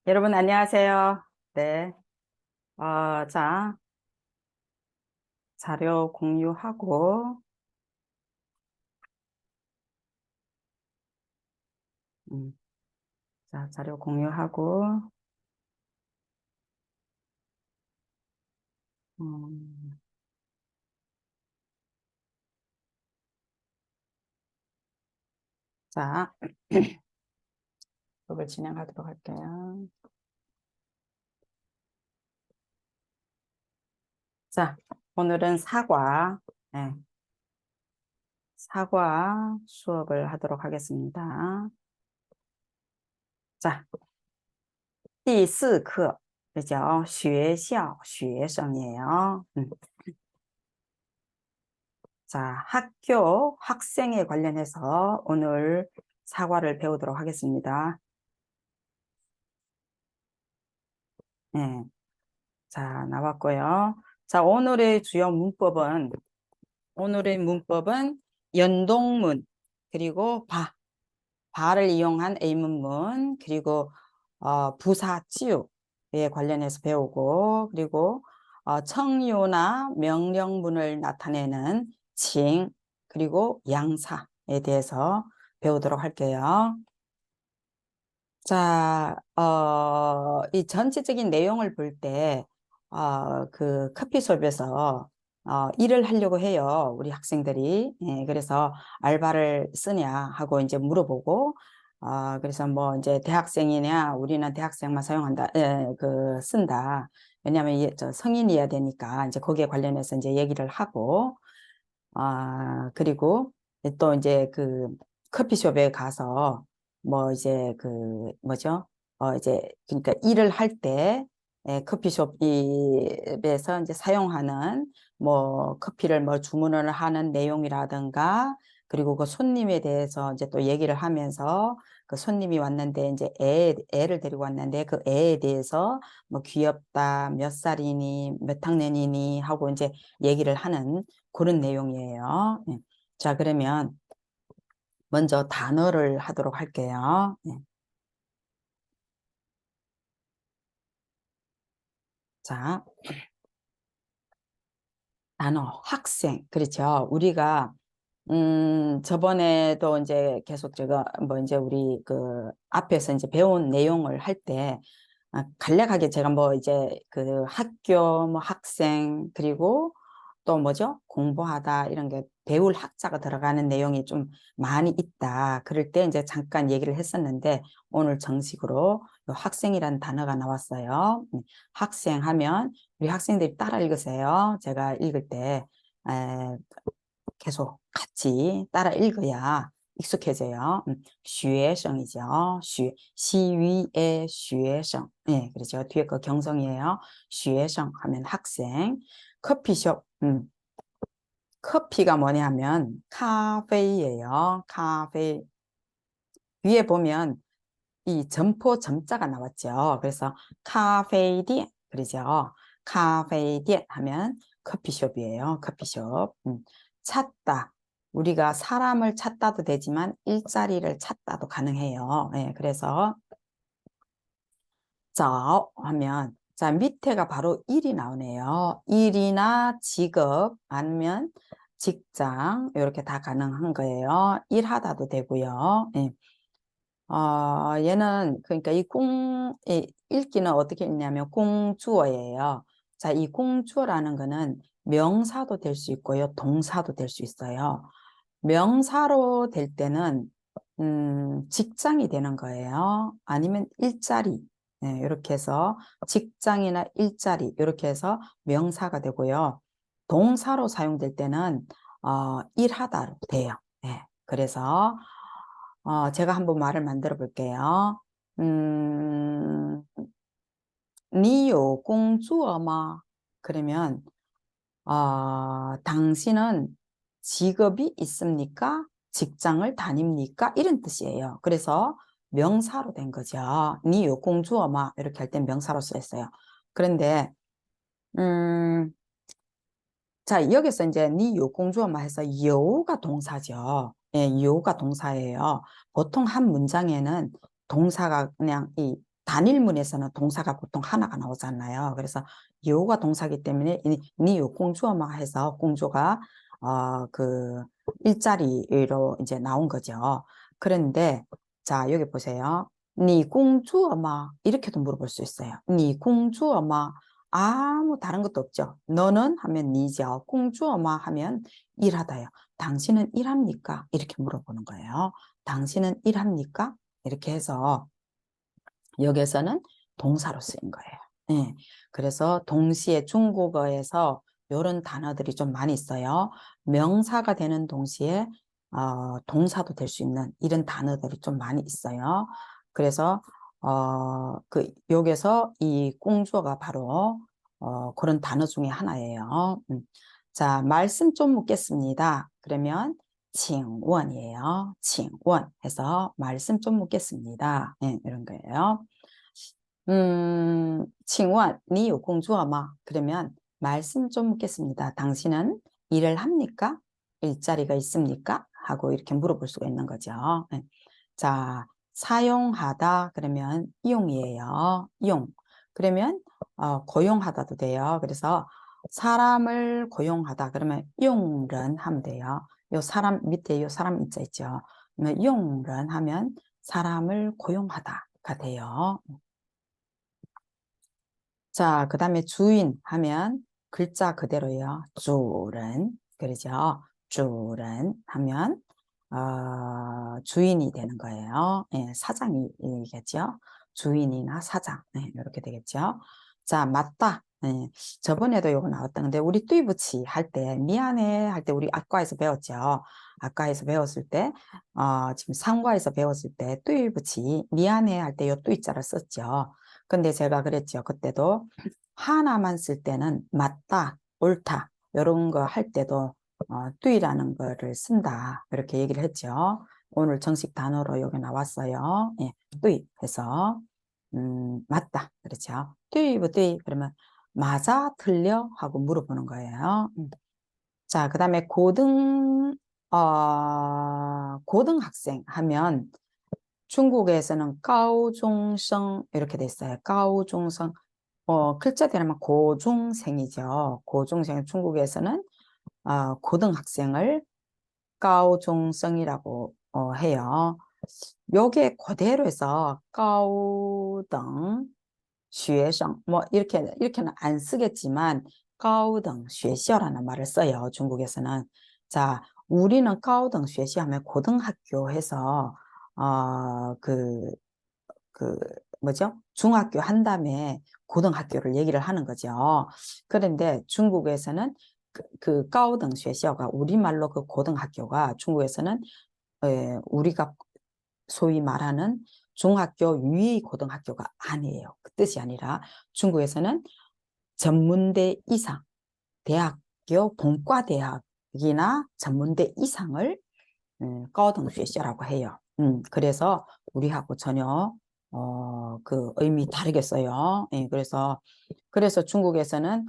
여러분 안녕하세요. 네. 자, 자료 공유하고, 음, 자, 자료 공유하고, 음, 자, 수업을 진행하도록 할게요. 자, 오늘은 네, 사과 수업을 하도록 하겠습니다. 자, 第4课, 그죠? 学校学生이에요. 자, 학교, 학생에 관련해서 오늘 사과를 배우도록 하겠습니다. 네. 자, 나왔고요. 자, 오늘의 문법은 연동문, 그리고 바를 이용한 의문문, 그리고 부사 치유에 관련해서 배우고, 그리고 청유나 명령문을 나타내는 칭, 그리고 양사에 대해서 배우도록 할게요. 자, 이 전체적인 내용을 볼 때, 그 커피숍에서 일을 하려고 해요. 우리 학생들이. 예, 그래서 알바를 쓰냐 하고 이제 물어보고, 그래서 뭐 이제 대학생이냐, 우리는 대학생만 사용한다, 쓴다. 왜냐하면 저 성인이어야 되니까 이제 거기에 관련해서 이제 얘기를 하고, 그리고 또 이제 그 커피숍에 가서 뭐 이제 그 뭐죠? 이제 그러니까 일을 할 때 커피숍에서 이제 사용하는 뭐 커피를 뭐 주문을 하는 내용이라든가 그리고 그 손님에 대해서 이제 또 얘기를 하면서 그 손님이 왔는데 이제 애를 데리고 왔는데 그 애에 대해서 뭐 귀엽다, 몇 살이니, 몇 학년이니 하고 이제 얘기를 하는 그런 내용이에요. 예. 자, 그러면 먼저 단어를 하도록 할게요. 예. 자, 단어, 학생. 그렇죠. 우리가, 저번에도 이제 계속 제가 뭐 이제 우리 그 앞에서 이제 배운 내용을 할 때, 간략하게 제가 뭐 이제 그 학교, 뭐 학생, 그리고 또 뭐죠? 공부하다 이런 게 배울 학자가 들어가는 내용이 좀 많이 있다. 그럴 때 이제 잠깐 얘기를 했었는데 오늘 정식으로 요 학생이라는 단어가 나왔어요. 학생 하면 우리 학생들이 따라 읽으세요. 제가 읽을 때 에, 계속 같이 따라 읽어야 익숙해져요. 学生이죠. 시위의 学生. 네, 그렇죠. 뒤에 거 경성이에요. 学生 하면 학생. 커피숍. 커피가 뭐냐면 카페예요. 카페. 위에 보면 이 점포 점자가 나왔죠. 그래서 카페디엔 그러죠. 카페디엔 하면 커피숍이에요. 커피숍. 찾다. 우리가 사람을 찾다도 되지만 일자리를 찾다도 가능해요. 예, 그래서 자 하면 자 밑에가 바로 일이 나오네요. 일이나 직업 아니면 직장 이렇게 다 가능한 거예요. 일하다도 되고요. 예. 얘는 그러니까 이 읽기는 어떻게 읽냐면 공주어예요. 자, 이 공주어라는 거는 명사도 될 수 있고요. 동사도 될 수 있어요. 명사로 될 때는 직장이 되는 거예요. 아니면 일자리. 네, 이렇게 해서 직장이나 일자리 이렇게 해서 명사가 되고요. 동사로 사용될 때는 일하다 돼요. 네, 그래서 제가 한번 말을 만들어 볼게요. 음, 你有工作吗? 그러면 당신은 직업이 있습니까? 직장을 다닙니까? 이런 뜻이에요. 그래서 명사로 된 거죠. 你有工作吗? 이렇게 할 땐 명사로 쓰였어요. 그런데 음, 자, 여기서 이제 니 요공주어만 해서 여우가 동사죠. 예, 여우가 동사예요. 보통 한 문장에는 동사가 그냥 단일문에서는 동사가 보통 하나가 나오잖아요. 그래서 요가 동사기 때문에 니요 공주어마 해서 공주가 그 일자리로 이제 나온 거죠. 그런데 자 여기 보세요. 니 공주어마 이렇게도 물어볼 수 있어요. 니 공주어마 아무 다른 것도 없죠. 너는 하면 니죠. 공주어마 하면 일하다요. 당신은 일합니까? 이렇게 물어보는 거예요. 당신은 일합니까? 이렇게 해서 여기서는 동사로 쓰인 거예요. 예. 그래서 동시에 중국어에서 이런 단어들이 좀 많이 있어요. 명사가 되는 동시에 동사도 될 수 있는 이런 단어들이 좀 많이 있어요. 그래서 여기서 이 공주어가 바로 그런 단어 중에 하나예요. 자, 말씀 좀 묻겠습니다. 그러면 请问이에요. 请问 해서 말씀 좀 묻겠습니다. 네, 이런 거예요. 请问你有工作吗? 그러면 말씀 좀 묻겠습니다. 당신은 일을 합니까? 일자리가 있습니까? 하고 이렇게 물어볼 수가 있는 거죠. 네. 자, 사용하다 그러면 이용이에요. 이용. 그러면 고용하다도 돼요. 그래서 사람을 고용하다 그러면 용런 하면 돼요. 요 사람 밑에 요 사람 있자 있죠. 그러면 용런 하면 사람을 고용하다가 돼요. 자, 그 다음에 주인 하면 글자 그대로예요. 주人그러죠. 주人하면 주인이 되는 거예요. 예, 사장이겠죠. 주인이나 사장 이렇게 되겠죠. 자, 맞다. 예, 저번에도 이거 나왔던 건데 우리 뚜이부치 할 때 미안해 할 때 우리 아과에서 배웠죠. 아과에서 배웠을 때 지금 상과에서 배웠을 때 뚜이부치 미안해 할 때 요 뚜이자를 썼죠. 근데 제가 그랬죠. 그때도 하나만 쓸 때는 맞다, 옳다 이런 거 할 때도 뚜이라는 거를 쓴다 이렇게 얘기를 했죠. 오늘 정식 단어로 여기 나왔어요. 예, 뚜이 해서 맞다 그렇죠. 뚜이부 뚜이 그러면 맞아 틀려 하고 물어보는 거예요. 자, 그 다음에 고등학생 하면 중국에서는 가오종성 이렇게 돼 있어요. 가오종성 글자대로 하면 고중생이죠. 고중생 중국에서는 고등학생을 가오종성이라고 해요. 요게 그대로 해서 가오등 学生 뭐 이렇게는 안 쓰겠지만 가오등 学校라는 말을 써요. 중국에서는. 자, 우리는 가오등 学校 하면 고등학교 해서 그 뭐죠? 중학교 한 다음에 고등학교를 얘기를 하는 거죠. 그런데 중국에서는 그 가오등 学校가 우리말로 그 고등학교가 중국에서는 우리가 소위 말하는 중학교 위 고등학교가 아니에요. 그 뜻이 아니라 중국에서는 전문대 이상, 대학교 본과대학이나 전문대 이상을 가오등学校라고 해요. 그래서 우리하고 전혀 그 의미 다르겠어요. 예, 그래서 중국에서는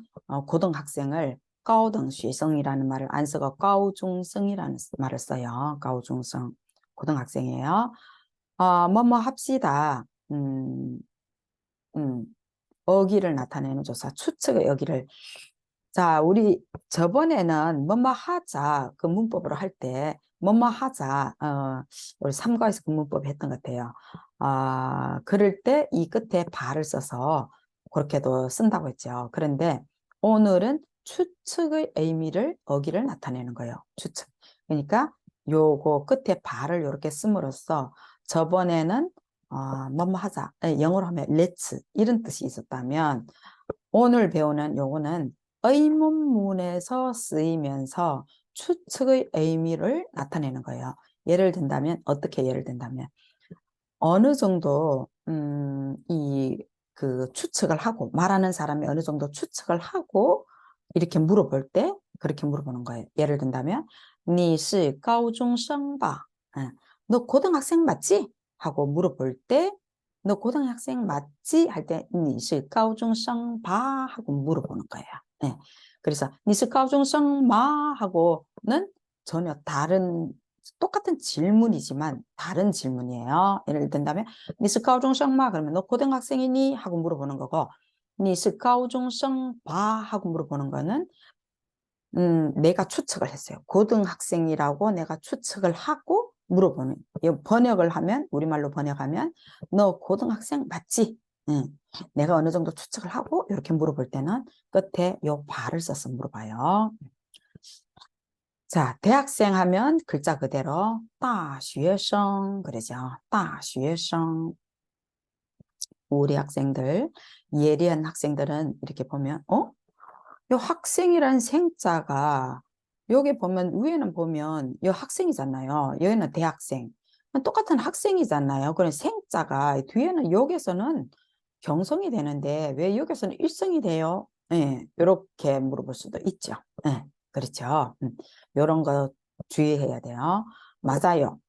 고등학생을 가오등学生이라는 말을 안 쓰고 가오중생이라는 말을 써요. 가오중생 고등학생이에요. 뭐뭐 합시다. 어기를 나타내는 조사, 추측의 어기를. 자, 우리 저번에는 뭐뭐 하자 그 문법으로 할 때 뭐뭐 하자 우리 삼과에서 그 문법 했던 것 같아요. 그럴 때 이 끝에 바를 써서 그렇게도 쓴다고 했죠. 그런데 오늘은 추측의 의미를 어기를 나타내는 거예요. 추측. 그러니까 요거 끝에 바를 이렇게 씀으로써 저번에는 뭐뭐 하자 영어로 하면 let's 이런 뜻이 있었다면 오늘 배우는 요거는 의문문에서 쓰이면서 추측의 의미를 나타내는 거예요. 예를 든다면 어떻게 예를 든다면 어느 정도 그 추측을 하고 말하는 사람이 어느 정도 추측을 하고 이렇게 물어볼 때 그렇게 물어보는 거예요. 예를 든다면 你是高中生吧? 너 고등학생 맞지? 하고 물어볼 때 너 고등학생 맞지? 할 때 你是高中生吧? 하고 물어보는 거예요. 네. 그래서 你是高中生吗? 하고는 전혀 다른 똑같은 질문이지만 다른 질문이에요. 예를 든다면 你是高中生吗? 그러면 너 고등학생이니? 하고 물어보는 거고 你是高中生吧? 하고 물어보는 거는 내가 추측을 했어요. 고등학생이라고 내가 추측을 하고 물어보는. 번역을 하면 우리말로 번역하면 너 고등학생 맞지? 응. 내가 어느 정도 추측을 하고 이렇게 물어볼 때는 끝에 요 바를 써서 물어봐요. 자, 대학생 하면 글자 그대로 大学生 그러죠. 大学生. 우리 학생들, 예리한 학생들은 이렇게 보면 요 학생이란 생자가 여기 보면 위에는 보면 요 학생이잖아요. 여기는 대학생. 똑같은 학생이잖아요. 그럼 생자가 뒤에는 여기서는 경성이 되는데 왜 여기서는 일성이 돼요? 예, 이렇게 물어볼 수도 있죠. 예, 그렇죠. 이런 거 주의해야 돼요. 맞아요.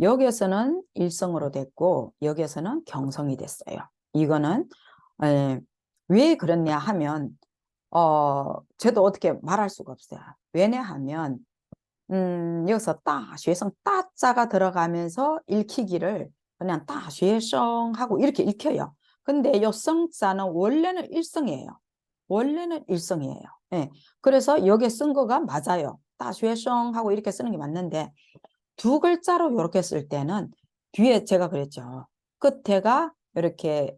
여기에서는 일성으로 됐고 여기에서는 경성이 됐어요. 이거는 왜 그랬냐 하면 저도 어떻게 말할 수가 없어요. 왜냐하면 여기서 大学生 따자가 들어가면서 읽히기를 그냥 大学生 하고 이렇게 읽혀요. 근데 이 성자는 원래는 일성이에요. 원래는 일성이에요. 예. 그래서 여기에 쓴 거가 맞아요. 大学生 하고 이렇게 쓰는 게 맞는데 두 글자로 이렇게 쓸 때는 뒤에 제가 그랬죠. 끝에가 이렇게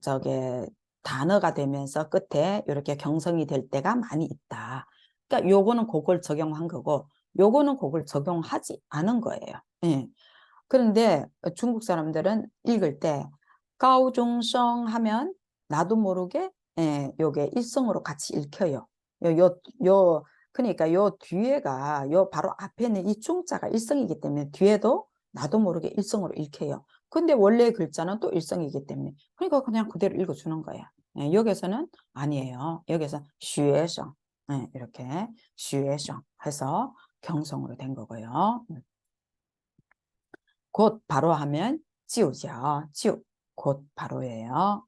저게 단어가 되면서 끝에 이렇게 경성이 될 때가 많이 있다. 그러니까 요거는 그걸 적용한 거고 요거는 그걸 적용하지 않은 거예요. 예. 그런데 중국 사람들은 읽을 때 가오종성 하면 나도 모르게 요게 일성으로 같이 읽혀요. 그러니까 요 뒤에가 요 바로 앞에 있는 이 중자가 일성이기 때문에 뒤에도 나도 모르게 일성으로 읽혀요. 근데 원래 글자는 또 일성이기 때문에 그러니까 그냥 그대로 읽어주는 거야. 여기서는 아니에요. 여기서 슈에성 이렇게 슈에성 해서 경성으로 된 거고요. 곧 바로 하면 지우죠. 지우. 곧 바로예요.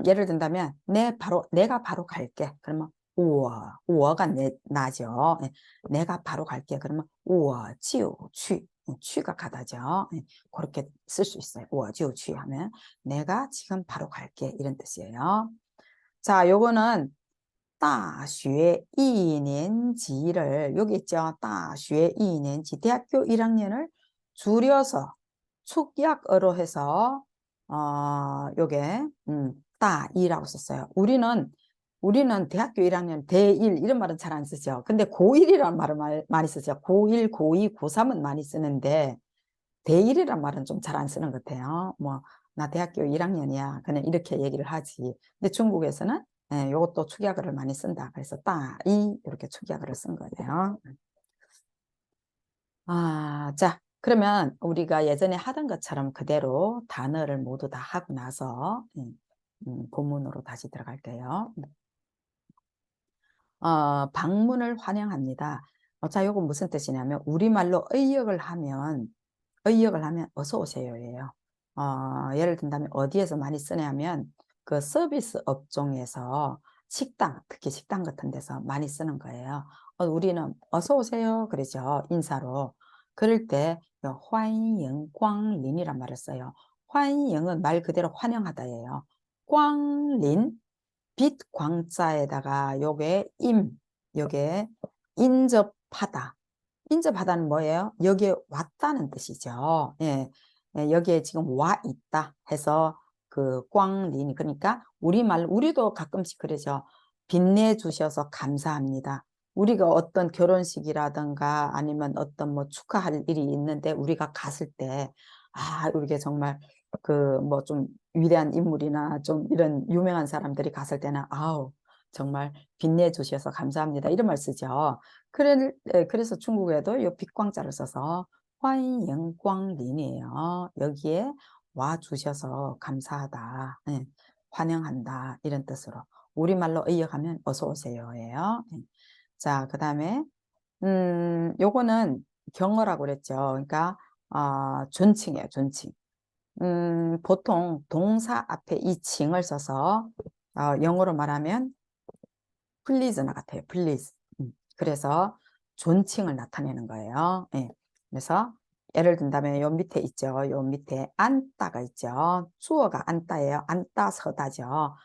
예를 든다면 내가 바로 갈게. 그러면 우와. 우어가 나죠. 내가 바로 갈게. 그러면 우와 지우 취. 취가 가다죠. 그렇게 쓸 수 있어요. 우와 지우 취 하면 내가 지금 바로 갈게 이런 뜻이에요. 자, 요거는 大学一年级를 여기 있죠. 大学一年级 대학교 1학년을 줄여서 축약어로 해서 요게 따이라고 썼어요. 우리는 대학교 1학년 대1 이런 말은 잘 안 쓰죠. 근데 고1이라는 말을 많이 쓰죠. 고1, 고2, 고3은 많이 쓰는데 대1이란 말은 좀 잘 안 쓰는 것 같아요. 뭐 나 대학교 1학년이야. 그냥 이렇게 얘기를 하지. 근데 중국에서는 요것도 축약어를 많이 쓴다. 그래서 따이 이렇게 축약어를 쓴 거예요. 자, 그러면 우리가 예전에 하던 것처럼 그대로 단어를 모두 다 하고 나서 본문으로 다시 들어갈게요. 방문을 환영합니다. 자, 요거 무슨 뜻이냐면 우리말로 의역을 하면 어서 오세요예요. 예를 든다면 어디에서 많이 쓰냐면 그 서비스 업종에서 식당, 특히 식당 같은 데서 많이 쓰는 거예요. 우리는 어서 오세요 그러죠. 인사로. 그럴 때 환영 광린이란 말을 써요. 환영은 말 그대로 환영하다예요. 광린 빛 광자에다가 요게 인접하다. 인접하다는 뭐예요? 여기에 왔다는 뜻이죠. 예. 여기에 지금 와 있다 해서 그 꽝린 그러니까 우리도 가끔씩 그러죠. 빛내주셔서 감사합니다. 우리가 어떤 결혼식이라든가 아니면 어떤 뭐 축하할 일이 있는데 우리가 갔을 때 우리가 정말 그 뭐 좀 위대한 인물이나 좀 이런 유명한 사람들이 갔을 때는 정말 빛내주셔서 감사합니다. 이런 말 쓰죠. 그래서 중국에도 이 빛광자를 써서 환영광린이에요. 여기에 와주셔서 감사하다. 환영한다. 이런 뜻으로. 우리말로 의역하면 어서 오세요예요. 자, 그 다음에 요거는 경어라고 그랬죠. 그러니까 존칭이에요. 존칭. 보통 동사 앞에 이 칭을 써서 영어로 말하면 please나 같아요. please. 그래서 존칭을 나타내는 거예요. 예. 그래서 예를 든다면 요 밑에 있죠. 요 밑에 앉다가 있죠. 주어가 앉다예요. 앉다 서다죠.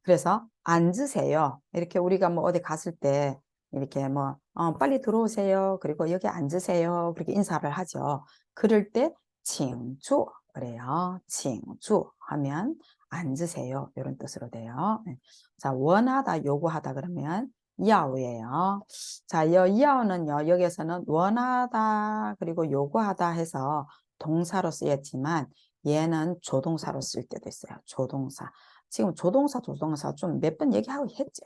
그래서 앉으세요. 이렇게 우리가 뭐 어디 갔을 때 이렇게 뭐 빨리 들어오세요. 그리고 여기 앉으세요. 그렇게 인사를 하죠. 그럴 때 칭주 그래요. 칭주 하면 앉으세요. 이런 뜻으로 돼요. 네. 자, 원하다, 요구하다 그러면 야오예요. 자, 야오는요. 여기에서는 원하다 그리고 요구하다 해서 동사로 쓰였지만 얘는 조동사로 쓸 때도 있어요. 조동사. 지금 조동사 좀 몇 번 얘기하고 했죠.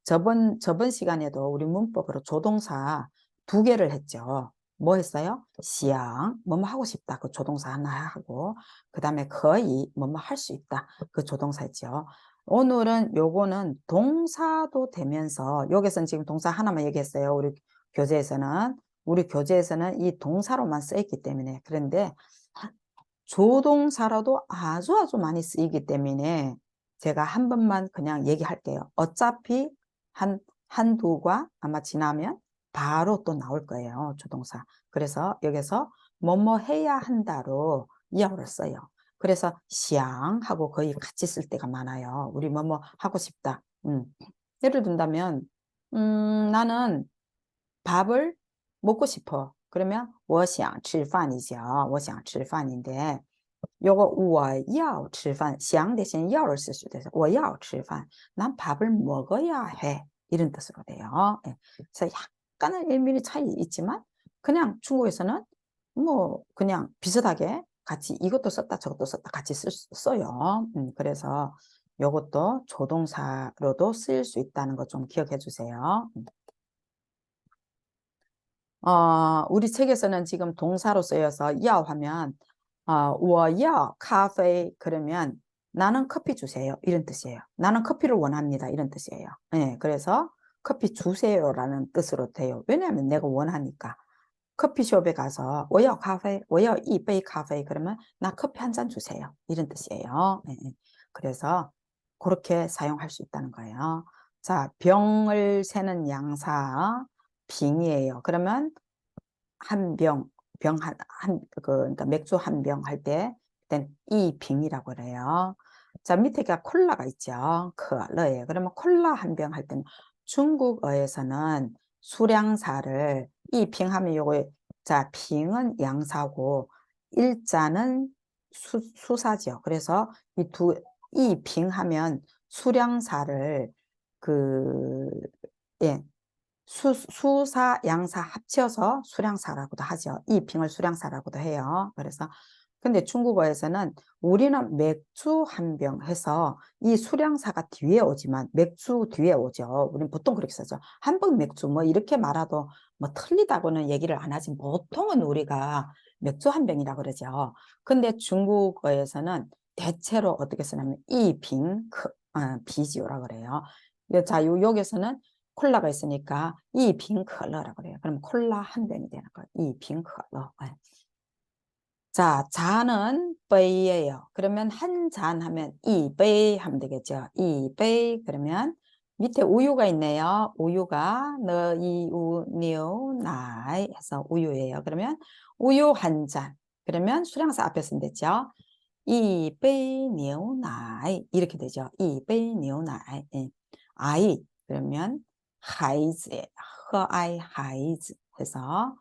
저번 시간에도 우리 문법으로 조동사 2개를 했죠. 뭐 했어요? 시양, 뭐뭐 하고 싶다. 그 조동사 하나 하고, 그 다음에 거의 뭐뭐 할 수 있다. 그 조동사 했죠. 오늘은 요거는 동사도 되면서, 여기서는 지금 동사 하나만 얘기했어요. 교재에서는. 우리 교재에서는 이 동사로만 쓰였기 때문에. 그런데 조동사로도 아주 많이 쓰이기 때문에 제가 한 번만 그냥 얘기할게요. 어차피 한두가 아마 지나면 바로 또 나올 거예요. 조동사. 그래서 여기서 뭐뭐 해야 한다로 이하를 써요. 그래서 시앙하고 거의 같이 쓸 때가 많아요. 우리 뭐뭐 하고 싶다. 예를 든다면 나는 밥을 먹고 싶어. 그러면 我想吃饭이죠. 我想吃饭인데 요거 我要吃饭, 想 대신 야를 쓸 수도 있어요. 我要吃饭. 난 밥을 먹어야 해. 이런 뜻으로 돼요. 예. 그래서 약간은 일밀히 차이 있지만 그냥 중국에서는 뭐 그냥 비슷하게 같이 이것도 썼다 저것도 썼다 같이 써요. 그래서 요것도 조동사로도 쓰일 수 있다는 거 좀 기억해 주세요. 우리 책에서는 지금 동사로 쓰여서 야 하면 我要 카페 그러면 나는 커피 주세요 이런 뜻이에요. 나는 커피를 원합니다 이런 뜻이에요. 네, 그래서 커피 주세요라는 뜻으로 돼요. 왜냐하면 내가 원하니까. 커피숍에 가서 我要 카페, 我要 一杯 카페 그러면 나 커피 한 잔 주세요 이런 뜻이에요. 네, 그래서 그렇게 사용할 수 있다는 거예요. 자, 병을 세는 양사 빙이에요. 그러면 한 병, 그러니까 맥주 한 병 할 때, 그땐 이 빙이라고 그래요. 자, 밑에가 콜라가 있죠. 컬러예요. 그러면 콜라 한 병 할 때는 중국어에서는 수량사를 이 빙 하면 요거, 자, 빙은 양사고, 일자는 수사죠. 그래서 이 빙 하면 수량사를 예, 수사, 양사 합쳐서 수량사라고도 하죠. 이 빙을 수량사라고도 해요. 그래서 근데 중국어에서는 우리는 맥주 한 병 해서 이 수량사가 뒤에 오지만 맥주 뒤에 오죠. 우리는 보통 그렇게 쓰죠. 한 병 맥주 뭐 이렇게 말아도 뭐 틀리다고는 얘기를 안 하지. 보통은 우리가 맥주 한 병이라고 그러죠. 근데 중국어에서는 대체로 어떻게 쓰냐면 이 빙, 비지오라고 그래요. 자, 여기서는 콜라가 있으니까 이 瓶 컬러라고 그래요. 그럼 콜라 한 병이 되는 거예요. 이 瓶 컬러. 자, 잔은杯예요. 그러면 한 잔 하면 이杯 하면 되겠죠. 이杯 그러면 밑에 우유가 있네요. 우유가 너이우 니우奶 해서 우유예요. 그러면 우유 한 잔. 그러면 수량사 앞에 쓰면 됐죠. 이杯 牛奶 이렇게 되죠. 一杯 牛奶. 예. 아이 그러면 孩子, 和爱 孩子 해서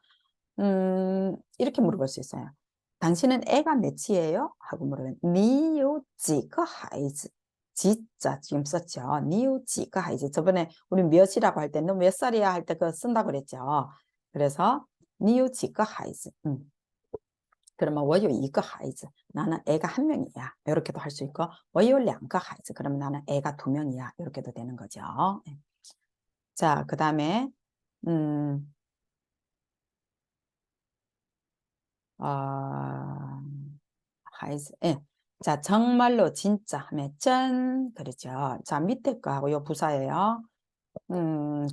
이렇게 물어볼 수 있어요. 당신은 애가 몇이에요? 하고 물으면 你有几个孩子? 진짜 지금 썼죠. 你有几个孩子? 저번에 우리 몇이라고 할 때 너 몇 살이야 할 때 그거 쓴다고 그랬죠. 그래서 你有几个孩子? 그러면 我有一个孩子. 나는 애가 한 명이야. 이렇게도 할 수 있고 我有两个孩子. 그러면 나는 애가 2명이야. 이렇게도 되는 거죠. 자, 그 다음에孩子, 예. 자, 정말로 진짜 하면 짠 그렇죠. 자, 밑에 거하고 요 부사예요.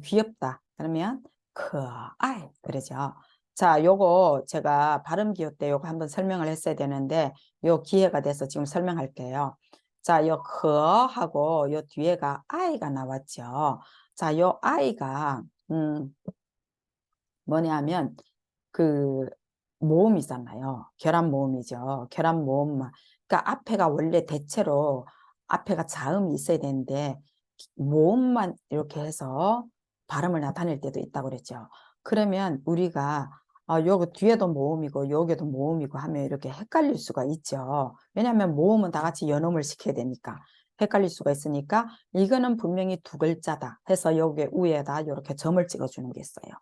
귀엽다. 그러면 可爱 그러죠. 자, 요거 제가 발음 기호 때 요거 한번 설명을 했어야 되는데 요 기회가 돼서 지금 설명할게요. 자, 요 그하고 요 뒤에가 아이가 나왔죠. 자, 요 아이가 뭐냐 하면 그 모음 있잖아요. 결합 모음이죠. 결합 모음만. 그러니까 앞에가 원래 대체로 앞에가 자음이 있어야 되는데 모음만 이렇게 해서 발음을 나타낼 때도 있다고 그랬죠. 그러면 우리가 요거 뒤에도 모음이고 여기도 모음이고 하면 이렇게 헷갈릴 수가 있죠. 왜냐하면 모음은 다 같이 연음을 시켜야 되니까 헷갈릴 수가 있으니까 이거는 분명히 두 글자다 해서 여기 위에다 이렇게 점을 찍어주는 게 있어요.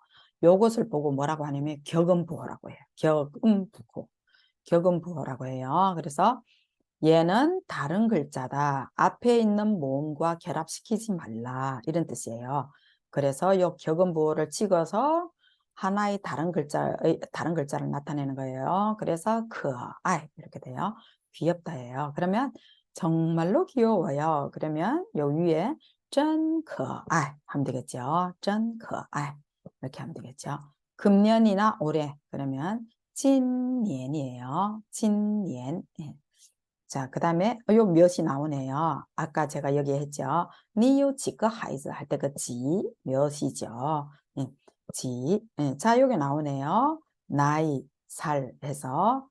요것을 보고 뭐라고 하냐면 격음부호라고 해요. 격음부호. 격음부호라고 해요. 그래서 얘는 다른 글자다. 앞에 있는 모음과 결합시키지 말라. 이런 뜻이에요. 그래서 요 격음부호를 찍어서 하나의 다른 글자를 나타내는 거예요. 그래서 아이 이렇게 돼요. 귀엽다예요. 그러면 정말로 귀여워요. 그러면 요 위에 真可爱 하면 되겠죠. 真可爱 이렇게 하면 되겠죠. 금년이나 올해 그러면 今年이에요. 今年 자, 그 다음에 요 몇이 나오네요. 아까 제가 여기 했죠. 니요 지거 하이즈 할 때 그 지 몇이죠. 예, 지. 예, 자, 여기 나오네요. 나이, 살 해서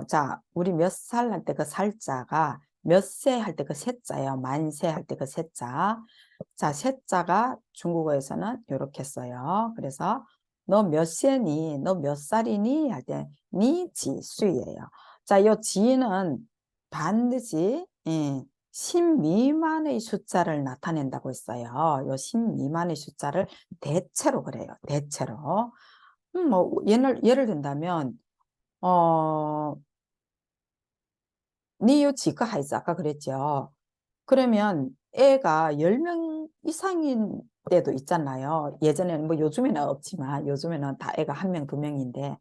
자, 우리 몇 살 할 때 그 살자가 몇 세 할 때 그 세자예요. 만세 할 때 그 세자. 자, 세자가 중국어에서는 이렇게 써요. 그래서 너 몇 세니? 너 몇 살이니? 할 때 니 지 수예요. 자, 요 지는 반드시 10 미만의 숫자를 나타낸다고 했어요. 요 10 미만의 숫자를 대체로 그래요. 대체로. 뭐 예를 든다면 니요 지그 하이즈 아까 그랬죠. 그러면 애가 10명 이상인 때도 있잖아요. 예전에는 뭐 요즘에는 없지만 요즘에는 다 애가 1명, 2명인데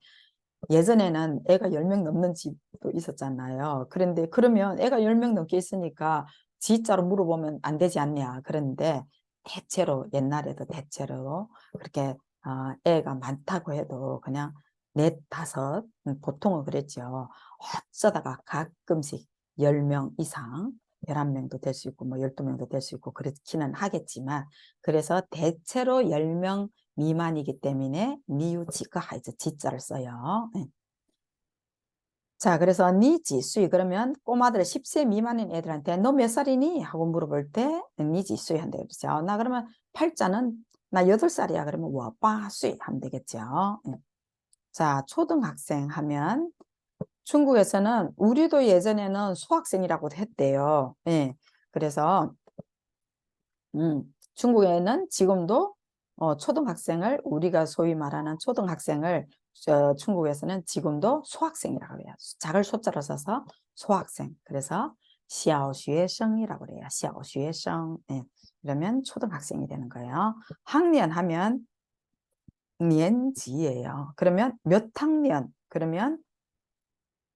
예전에는 애가 10명 넘는 집도 있었잖아요. 그런데 그러면 애가 10명 넘게 있으니까 지자로 물어보면 안 되지 않냐. 그런데 대체로 옛날에도 대체로 그렇게 애가 많다고 해도 그냥 넷, 다섯 보통은 그랬죠. 어쩌다가 가끔씩 10명 이상 11명도 될 수 있고 뭐 12명도 될 수 있고 그렇기는 하겠지만 그래서 대체로 10명 미만이기 때문에 니우지가 하이즈 지자를 써요. 네. 자, 그래서 니지수이 그러면 꼬마들 10세 미만인 애들한테 너 몇 살이니? 하고 물어볼 때 니지수이 한다 그러죠. 나 그러면 팔자는 나 8살이야. 그러면 와빠수이 하면 되겠죠. 네. 자, 초등학생 하면 중국에서는 우리도 예전에는 수학생이라고 했대요. 예. 그래서 중국에는 지금도 초등학생을 우리가 소위 말하는 초등학생을 중국에서는 지금도 수학생이라고 해요. 작을 소자로 써서 수학생. 그래서 小学生이라고 그래요. 小学生. 예. 그러면 초등학생이 되는 거예요. 학년 하면 年级예요. 그러면 몇 학년? 그러면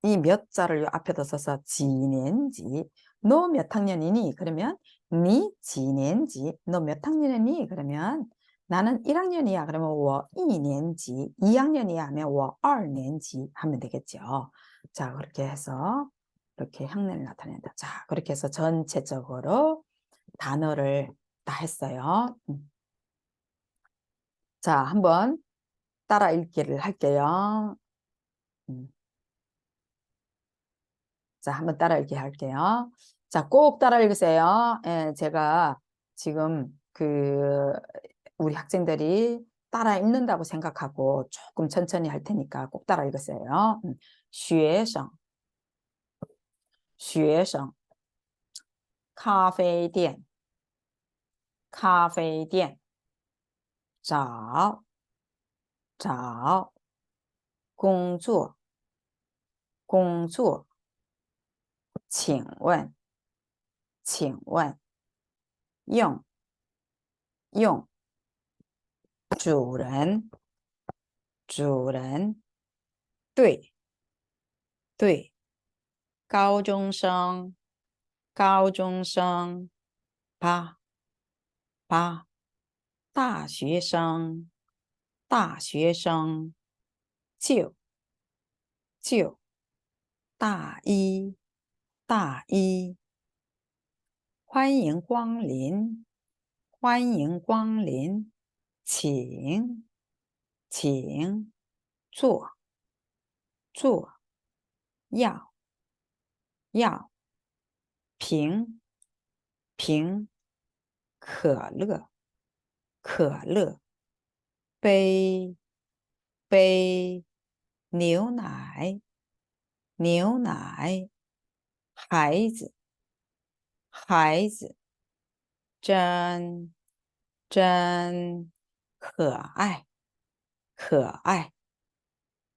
이 몇 자를 앞에다 써서 지년지. 너 몇 학년이니? 그러면 니 지년지. 너 몇 학년이니? 그러면 나는 1학년이야. 그러면 我 2年级. 2학년이야 하면 我 2年级 하면 되겠죠. 자, 그렇게 해서 이렇게 학년을 나타낸다. 자, 그렇게 해서 전체적으로 단어를 다 했어요. 자, 한번 따라 읽기를 할게요. 음. 자, 한번 따라 읽기 할게요. 자, 꼭 따라 읽으세요. 예, 제가 지금 우리 학생들이 따라 읽는다고 생각하고 조금 천천히 할 테니까 꼭 따라 읽으세요. 学生, 学生, 咖啡店, 咖啡店, 找, 找, 工作, 工作, 请问, 请问, 用, 用, 主人, 主人, 对，对，高中生，高中生，八八，大学生，大学生，九九，大一，大一，欢迎光临，欢迎光临，请请坐坐要瓶可乐杯牛奶孩子真可爱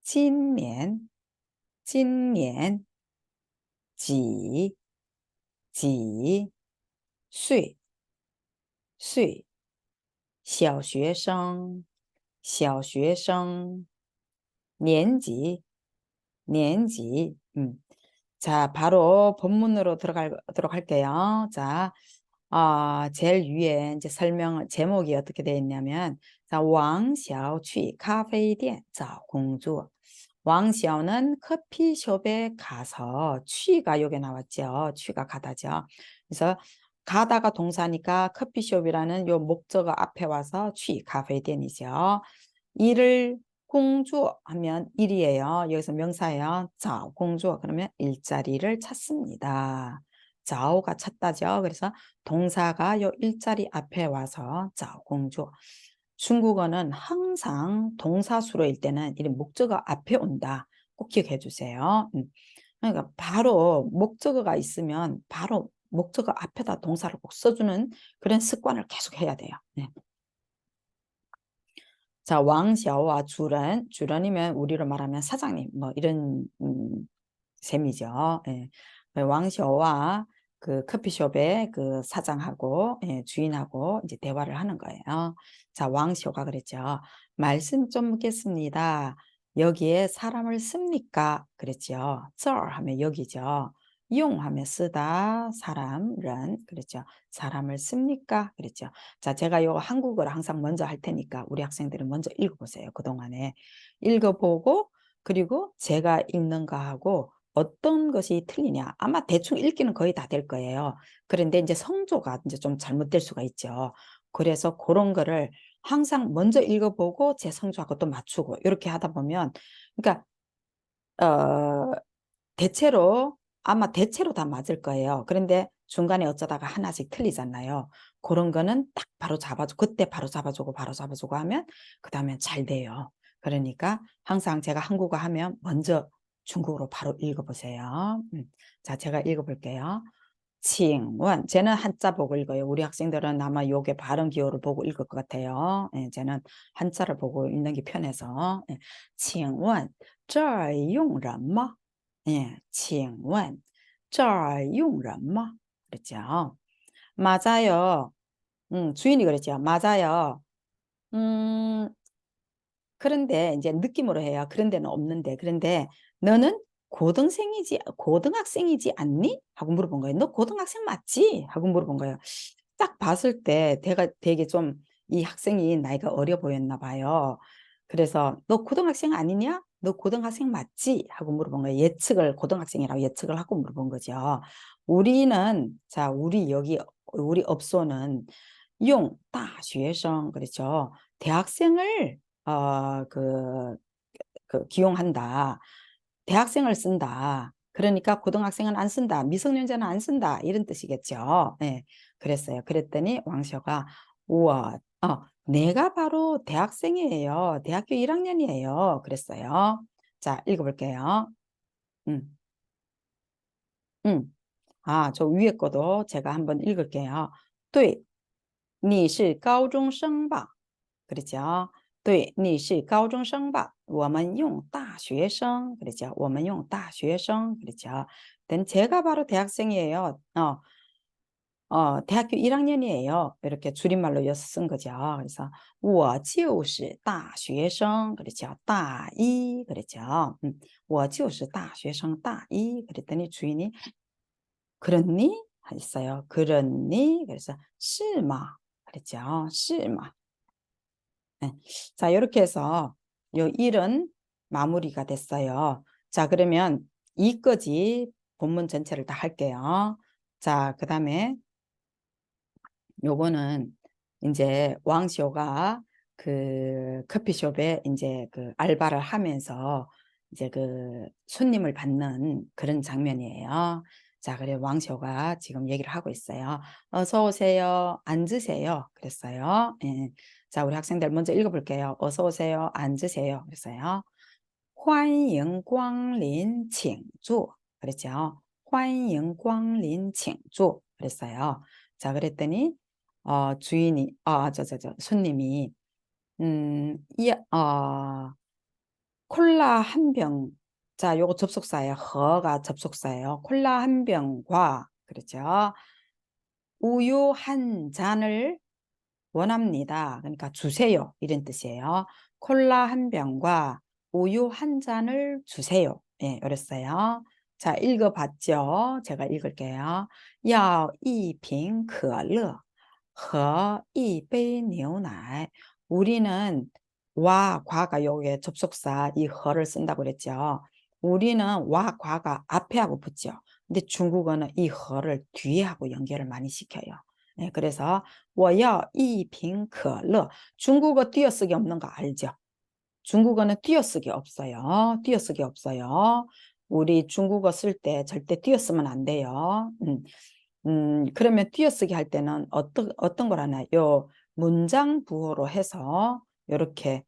今年几岁小学生年级자, 바로 본문으로 들어가도록 할게요. 자, 제일 위에 이제 제목이 어떻게 되어 있냐면, 자, 왕小去咖啡店找工作. 왕小는 커피숍에 가서, 취가 여기 나왔죠. 취가 가다죠. 그래서 가다가 동사니까 커피숍이라는 요 목적어 앞에 와서 취, 카페店이죠. 일을 공주 하면 일이에요. 여기서 명사예요. 자오 공주 그러면 일자리를 찾습니다. 자오가 찾다죠. 그래서 동사가 요 일자리 앞에 와서 자오 공주. 중국어는 항상 동사수로일 때는 이 목적어 앞에 온다. 꼭 기억해 주세요. 그러니까 바로 목적어가 있으면 바로 목적어 앞에다 동사를 꼭 써주는 그런 습관을 계속 해야 돼요. 네. 자, 왕小와 주런이면 우리로 말하면 사장님 뭐 이런 셈이죠. 예. 왕小와 그 커피숍의 그 사장하고 주인하고 이제 대화를 하는 거예요. 자, 왕小가 그랬죠. 말씀 좀 묻겠습니다. 여기에 사람을 씁니까? 그랬죠. 这 하면 여기죠. 용 하면 쓰다, 사람은 그랬죠. 사람을 씁니까? 그랬죠. 자, 제가 요 한국어를 항상 먼저 할 테니까 우리 학생들은 먼저 읽어보세요. 그동안에 읽어보고 그리고 제가 읽는 거하고 어떤 것이 틀리냐. 아마 대충 읽기는 거의 다 될 거예요. 그런데 이제 성조가 이제 좀 잘못될 수가 있죠. 그래서 그런 거를 항상 먼저 읽어보고 제 성조하고 또 맞추고 이렇게 하다 보면 그러니까 대체로 아마 대체로 다 맞을 거예요. 그런데 중간에 어쩌다가 하나씩 틀리잖아요. 그런 거는 딱 바로 잡아주고 그때 바로 잡아주고 하면 그 다음에 잘 돼요. 그러니까 항상 제가 한국어 하면 먼저 중국어로 바로 읽어보세요. 자, 제가 읽어볼게요. 칭원 쟤는 한자 보고 읽어요. 우리 학생들은 아마 요게 발음 기호를 보고 읽을 것 같아요. 쟤는 한자를 보고 읽는 게 편해서. 칭원 这儿用人吗? 请问这儿用人吗? 그랬죠. 맞아요. 주인이 그랬죠. 맞아요. 그런데 이제 느낌으로 해요. 그런 데는 없는데. 그런데 너는 고등학생이지 않니? 하고 물어본 거예요. 너 고등학생 맞지? 하고 물어본 거예요. 딱 봤을 때 되게 좀 이 학생이 나이가 어려 보였나 봐요. 그래서 너 고등학생 아니냐? 너 고등학생 맞지? 하고 물어본 거예요. 고등학생이라고 예측을 하고 물어본 거죠. 자, 우리 업소는 용, 大学生, 그렇죠. 대학생을 기용한다. 대학생을 쓴다. 그러니까 고등학생은 안 쓴다. 미성년자는 안 쓴다. 이런 뜻이겠죠. 네, 그랬어요. 그랬더니 왕쇼가 우와, 내가 바로 대학생이에요. 대학교 1학년이에요. 그랬어요. 자, 읽어볼게요. 음, 음. 저 위에 거도 제가 한번 읽을게요. 对,你是高中生吧? 그렇죠. 对,你是高中生吧?我们用大学生. 그렇죠. 我们用大学生. 그렇죠. 제가 바로 대학생이에요. 대학교 1학년이에요. 이렇게 줄임말로 쓴 거죠. 그래서 我就是大学生. 그렇죠. 大一. 그렇죠. 我就是大学生 大一. 그랬더니 주인이 그렇니? 했어요. 그렇니? 그래서 是吗? 그랬죠. 是吗? 네. 자, 이렇게 해서 요 일은 마무리가 됐어요. 자, 그러면 이까지 본문 전체를 다 할게요. 자, 그 다음에 요거는 이제 왕쇼가 그 커피숍에 이제 그 알바를 하면서 이제 그 손님을 받는 그런 장면이에요. 자, 그래 왕쇼가 지금 얘기를 하고 있어요. 어서 오세요. 앉으세요. 그랬어요. 예. 자, 우리 학생들 먼저 읽어볼게요. 어서 오세요. 앉으세요. 그랬어요. 欢迎光临请坐. 그랬죠. 欢迎光临请坐. 그랬어요. 자, 그랬더니 주인이 손님이 콜라 한 병. 자, 요거 접속사예요. 허가 접속사예요. 콜라 한 병과 그렇죠. 우유 한 잔을 원합니다. 그러니까 주세요. 이런 뜻이에요. 콜라 한 병과 우유 한 잔을 주세요. 예, 이랬어요. 자, 읽어봤죠? 제가 읽을게요. 要一瓶可乐和一杯牛奶. 우리는 와, 과가 요게 접속사 이 허를 쓴다고 그랬죠. 우리는 와, 과가 앞에 하고 붙죠. 근데 중국어는 이 허를 뒤에 하고 연결을 많이 시켜요. 네, 그래서 我要一瓶可乐. 중국어 띄어쓰기 없는 거 알죠? 중국어는 띄어쓰기 없어요. 띄어쓰기 없어요. 우리 중국어 쓸 때 절대 띄어쓰면 안 돼요. 그러면 띄어쓰기 할 때는 어떤 걸 하나요? 문장 부호로 해서 이렇게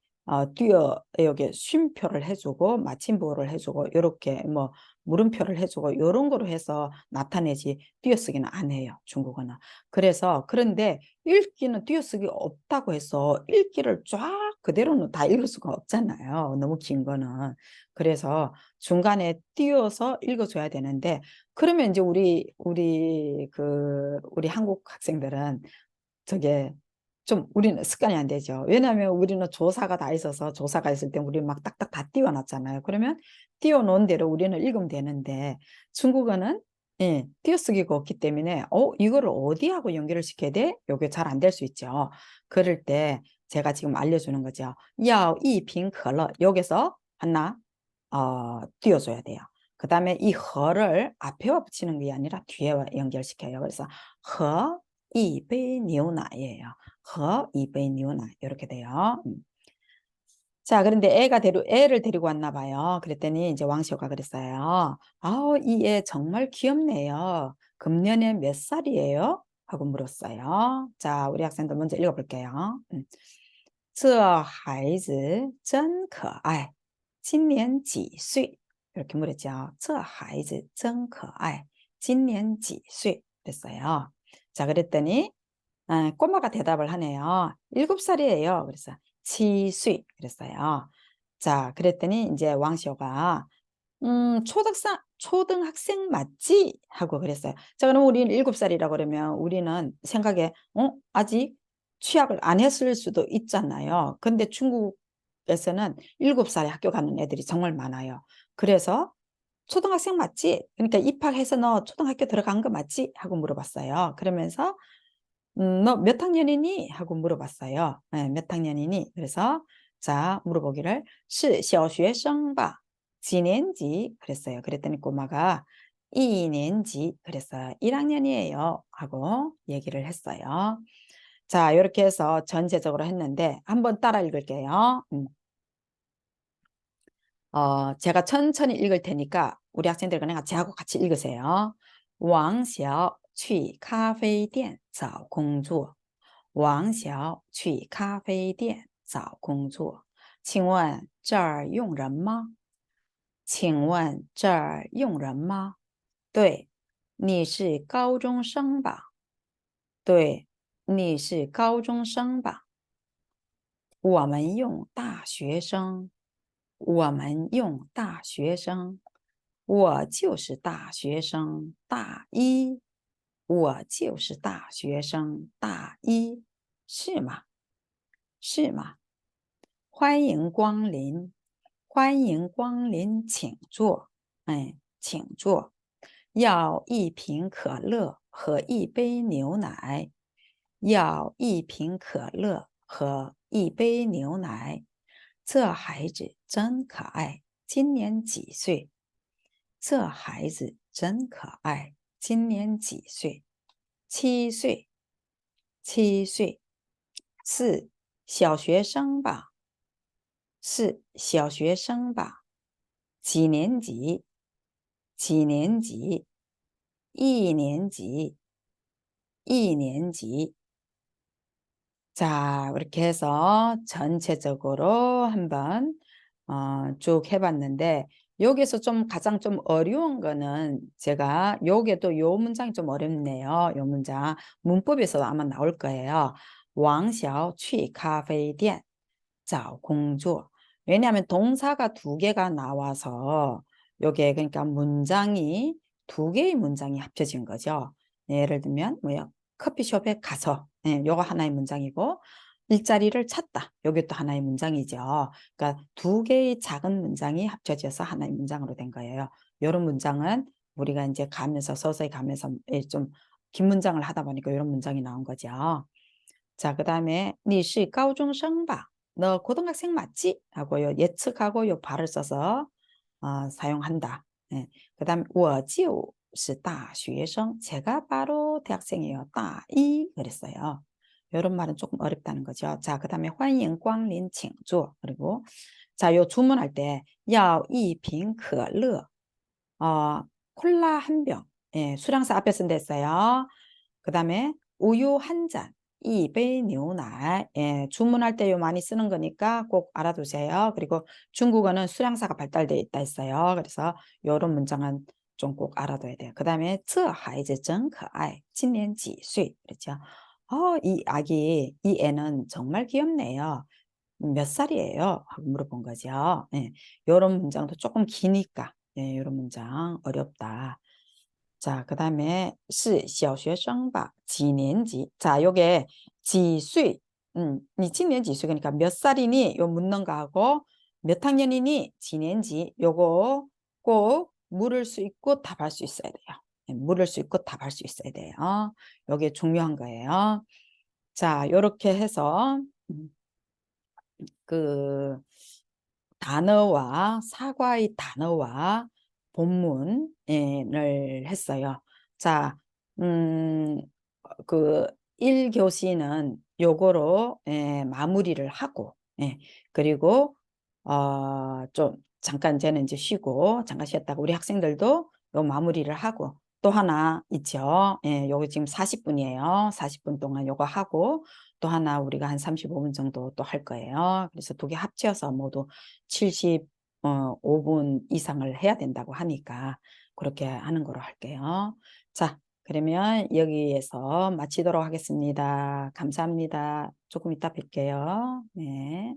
여기 쉼표를 해주고 마침부호를 해주고 이렇게 뭐 물음표를 해주고 이런 거로 해서 나타내지 띄어쓰기는 안 해요. 중국어는. 그래서 그런데 읽기는 띄어쓰기 없다고 해서 읽기를 쫙 그대로는 다 읽을 수가 없잖아요. 너무 긴 거는. 그래서 중간에 띄어서 읽어줘야 되는데 그러면 이제 우리 한국 학생들은 저게 좀 우리는 습관이 안 되죠. 왜냐하면 우리는 조사가 다 있어서 조사가 있을 때 우리는 막 딱딱 다 띄워놨잖아요. 그러면 띄워놓은 대로 우리는 읽으면 되는데 중국어는 예, 띄어쓰기가 없기 때문에 이거를 어디하고 연결을 시켜야 돼? 이게 잘 안 될 수 있죠. 그럴 때 제가 지금 알려주는 거죠. 要一瓶可乐 여기서 하나 띄워줘야 돼요. 그 다음에 이 허를 앞에와 붙이는 게 아니라 뒤에 연결시켜요. 그래서 허, 一杯牛奶예요. 허, 一杯牛奶 이렇게 돼요. 자, 그런데 애를 데리고 왔나 봐요. 그랬더니 이제 왕시호가 그랬어요. 아우, 이 애 정말 귀엽네요. 금년에 몇 살이에요? 하고 물었어요. 자, 우리 학생들 먼저 읽어볼게요. 这孩子真可爱. 今年几岁? 이렇게 물었죠. 这孩子真可爱. 今年几岁? 됐어요. 자, 그랬더니 꼬마가 대답을 하네요. 7살이에요. 그래서 7岁 그랬어요. 자, 그랬더니 이제 왕시호가 초등학생 맞지? 하고 그랬어요. 자, 그럼 우리는 7살이라고 그러면 우리는 생각에 아직 취학을 안 했을 수도 있잖아요. 근데 중국에서는 7살에 학교 가는 애들이 정말 많아요. 그래서 초등학생 맞지? 그러니까 입학해서 너 초등학교 들어간 거 맞지? 하고 물어봤어요. 그러면서 너 몇 학년이니? 하고 물어봤어요. 네, 몇 학년이니? 그래서 자 물어보기를 是小学生吧? 几年级? 그랬어요. 그랬더니 꼬마가 2年级 그랬어요. 1학년이에요. 하고 얘기를 했어요. 자, 이렇게 해서 전체적으로 했는데 한번 따라 읽을게요. 제가 천천히 읽을 테니까 우리 학생들 그냥 저하고 같이 읽으세요. 王小去咖啡店找工作王小去咖啡店找工作请问这儿用人吗请问这儿用人吗对你是高中生吧对你是高中生吧我们用大学生我们用大学生我就是大学生大一我就是大学生大一是吗是吗欢迎光临欢迎光临请坐请坐要一瓶可乐和一杯牛奶要一瓶可乐和一杯牛奶这孩子真可爱今年几岁这孩子真可爱今年几岁7岁7岁4小学生吧，是小学生吧？几年级？几年级？一年级？一年级? 자, 이렇게 해서 전체적으로 한번 쭉 해봤는데 여기서 좀 가장 좀 어려운 거는 제가 요게도 요 문장이 좀 어렵네요. 요 문장 문법에서 아마 나올 거예요. 王小去咖啡店找工作. 왜냐하면 동사가 두 개가 나와서 요게 그러니까 문장이 두 개의 문장이 합쳐진 거죠. 예를 들면 뭐요? 커피숍에 가서, 요거 하나의 문장이고 일자리를 찾다. 요게 또 하나의 문장이죠. 그러니까 두 개의 작은 문장이 합쳐져서 하나의 문장으로 된 거예요. 요런 문장은 우리가 이제 가면서 서서히 가면서 좀 긴 문장을 하다 보니까 이런 문장이 나온 거죠. 자, 그 다음에 你是高中生吧? 너 고등학생 맞지? 하고요. 예측하고 요 발을 써서 사용한다. 네. 그 다음에 我就是大学生. 제가 바로 대학생이에요. 大一 그랬어요. 이런 말은 조금 어렵다는 거죠. 자, 그 다음에 欢迎光临请坐. 그리고 자, 요 주문할 때 要一瓶可乐. 콜라 한 병. 예, 수량사 앞에 쓴 데 있어요. 그 다음에 우유 한 잔. 一杯 牛奶. 예, 주문할 때 요 많이 쓰는 거니까 꼭 알아두세요. 그리고 중국어는 수량사가 발달되어 있다 했어요. 그래서 요런 문장은 좀 꼭 알아둬야 돼요. 그 다음에 这孩子真可爱. 今年几岁? 그렇죠. 이 아기, 이 애는 정말 귀엽네요. 몇 살이에요? 하고 물어본 거죠. 예, 요런 문장도 조금 기니까 예, 요런 문장 어렵다. 자, 그 다음에 是小学生吧? 几年级? 자, 요게 几岁? 你今年几岁? 그러니까 몇 살이니? 요 묻는 거하고 몇 학년이니? 几年级? 요거 꼭 물을 수 있고 답할 수 있어야 돼요. 예, 물을 수 있고 답할 수 있어야 돼요. 요게 중요한 거예요. 자, 요렇게 해서 그 단어와 사과의 단어와 본문을 했어요. 자, 그 1교시는 요거로 마무리를 하고, 그리고 좀 잠깐 쟤는 이제 쉬고 잠깐 쉬었다가 우리 학생들도 요 마무리를 하고 또 하나 있죠. 요거 지금 40분이에요. 40분 동안 요거 하고 또 하나 우리가 한 35분 정도 또 할 거예요. 그래서 두 개 합쳐서 모두 75분 이상을 해야 된다고 하니까 그렇게 하는 거로 할게요. 자, 그러면 여기에서 마치도록 하겠습니다. 감사합니다. 조금 이따 뵐게요. 네.